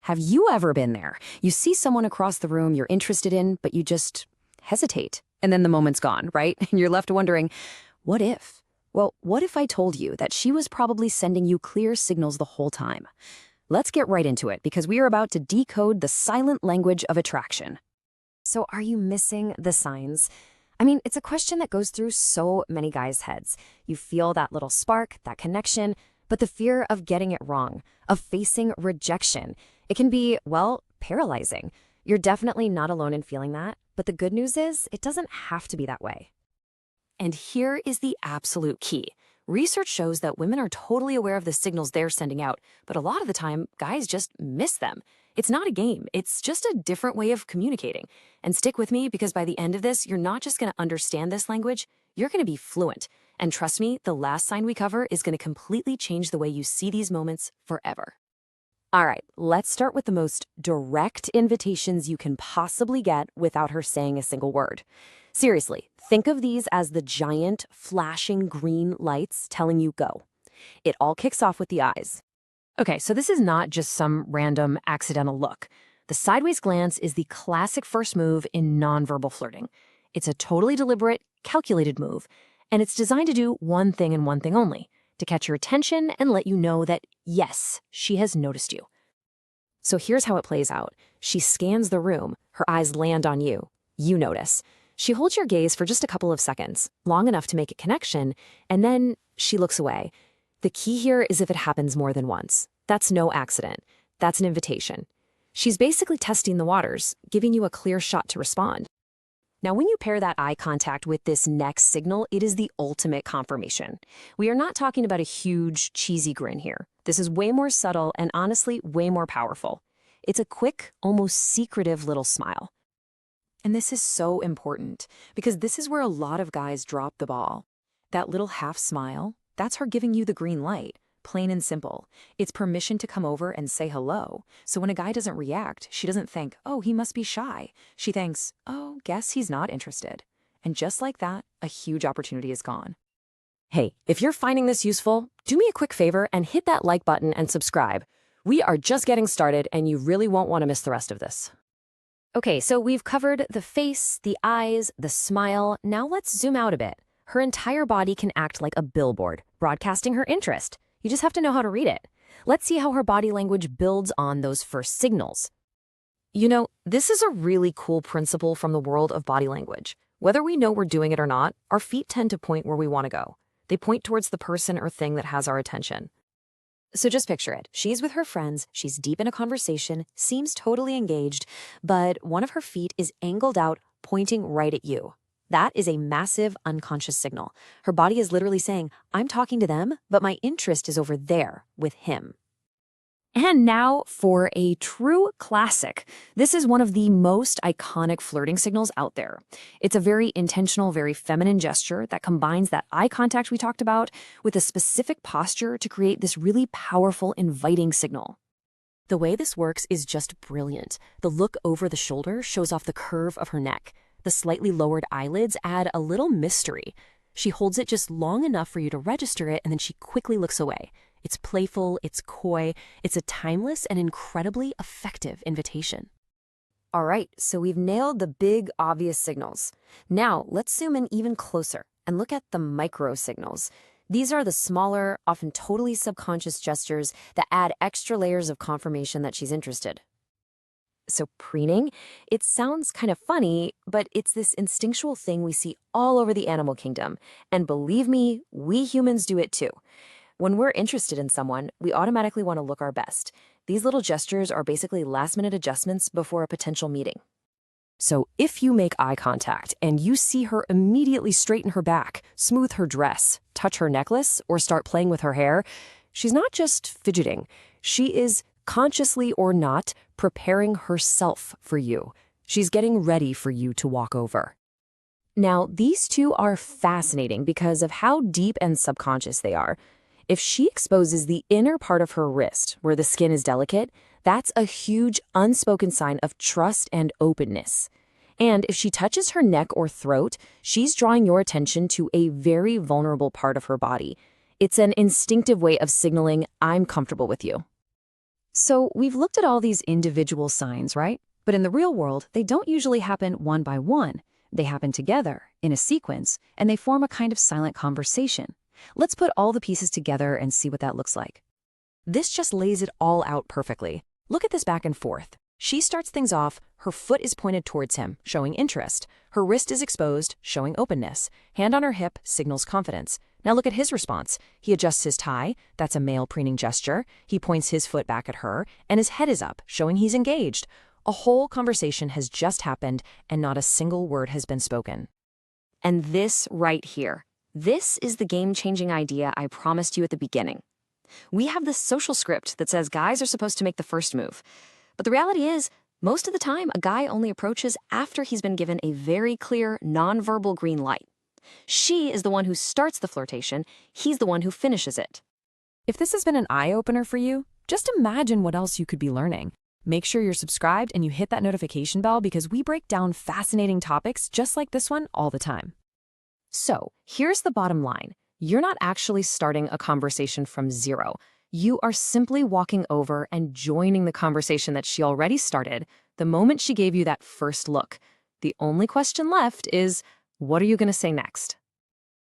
Have you ever been there? You see someone across the room you're interested in, but you just hesitate. And then the moment's gone, right? And you're left wondering, what if? Well, what if I told you that she was probably sending you clear signals the whole time? Let's get right into it, because we are about to decode the silent language of attraction. So are you missing the signs? I mean, it's a question that goes through so many guys' heads. You feel that little spark, that connection, but the fear of getting it wrong, of facing rejection, it can be, well, paralyzing. You're definitely not alone in feeling that, but the good news is it doesn't have to be that way. And here is the absolute key. Research shows that women are totally aware of the signals they're sending out, but a lot of the time, guys just miss them. It's not a game, it's just a different way of communicating. And stick with me, because by the end of this, you're not just going to understand this language, you're going to be fluent. And trust me, the last sign we cover is going to completely change the way you see these moments forever. All right, let's start with the most direct invitations you can possibly get without her saying a single word. Seriously, think of these as the giant, flashing green lights telling you go. It all kicks off with the eyes. Okay, so this is not just some random accidental look. The sideways glance is the classic first move in nonverbal flirting. It's a totally deliberate, calculated move, and it's designed to do one thing and one thing only, to catch your attention and let you know that, yes, she has noticed you. So here's how it plays out. She scans the room, her eyes land on you. You notice. She holds your gaze for just a couple of seconds, long enough to make a connection, and then she looks away. The key here is if it happens more than once. That's no accident. That's an invitation. She's basically testing the waters, giving you a clear shot to respond. Now, when you pair that eye contact with this next signal, it is the ultimate confirmation. We are not talking about a huge, cheesy grin here. This is way more subtle and honestly way more powerful. It's a quick, almost secretive little smile. And this is so important, because this is where a lot of guys drop the ball. That little half smile, that's her giving you the green light, plain and simple. It's permission to come over and say hello. So when a guy doesn't react, she doesn't think, oh, he must be shy. She thinks, oh, guess he's not interested. And just like that, a huge opportunity is gone. Hey, if you're finding this useful, do me a quick favor and hit that like button and subscribe. We are just getting started, and you really won't want to miss the rest of this. Okay, so we've covered the face, the eyes, the smile. Now let's zoom out a bit. Her entire body can act like a billboard, broadcasting her interest. You just have to know how to read it. Let's see how her body language builds on those first signals. You know, this is a really cool principle from the world of body language. Whether we know we're doing it or not, our feet tend to point where we want to go. They point towards the person or thing that has our attention. So just picture it. She's with her friends, she's deep in a conversation, seems totally engaged, but one of her feet is angled out, pointing right at you. That is a massive unconscious signal. Her body is literally saying, I'm talking to them, but my interest is over there with him. And now for a true classic. This is one of the most iconic flirting signals out there. It's a very intentional, very feminine gesture that combines that eye contact we talked about with a specific posture to create this really powerful, inviting signal. The way this works is just brilliant. The look over the shoulder shows off the curve of her neck. The slightly lowered eyelids add a little mystery. She holds it just long enough for you to register it, and then she quickly looks away. It's playful, it's coy, it's a timeless and incredibly effective invitation. All right, so we've nailed the big, obvious signals. Now, let's zoom in even closer and look at the micro signals. These are the smaller, often totally subconscious gestures that add extra layers of confirmation that she's interested. So preening, it sounds kind of funny, but it's this instinctual thing we see all over the animal kingdom. And believe me, we humans do it too. When we're interested in someone, we automatically want to look our best. These little gestures are basically last-minute adjustments before a potential meeting. So if you make eye contact and you see her immediately straighten her back, smooth her dress, touch her necklace, or start playing with her hair, she's not just fidgeting. She is, consciously or not, preparing herself for you. She's getting ready for you to walk over. Now, these two are fascinating because of how deep and subconscious they are. If she exposes the inner part of her wrist, where the skin is delicate, that's a huge unspoken sign of trust and openness. And if she touches her neck or throat, she's drawing your attention to a very vulnerable part of her body. It's an instinctive way of signaling, I'm comfortable with you. So we've looked at all these individual signs, right? But in the real world, they don't usually happen one by one. They happen together, in a sequence, and they form a kind of silent conversation. Let's put all the pieces together and see what that looks like. This just lays it all out perfectly. Look at this back and forth. She starts things off, her foot is pointed towards him, showing interest. Her wrist is exposed, showing openness. Hand on her hip signals confidence. Now look at his response. He adjusts his tie, that's a male preening gesture. He points his foot back at her, and his head is up, showing he's engaged. A whole conversation has just happened, and not a single word has been spoken. And this right here, this is the game-changing idea I promised you at the beginning. We have this social script that says guys are supposed to make the first move. But the reality is, most of the time, a guy only approaches after he's been given a very clear, nonverbal green light. She is the one who starts the flirtation, he's the one who finishes it. If this has been an eye-opener for you, just imagine what else you could be learning. Make sure you're subscribed and you hit that notification bell because we break down fascinating topics just like this one all the time. So, here's the bottom line. You're not actually starting a conversation from zero. You are simply walking over and joining the conversation that she already started the moment she gave you that first look. The only question left is, what are you going to say next?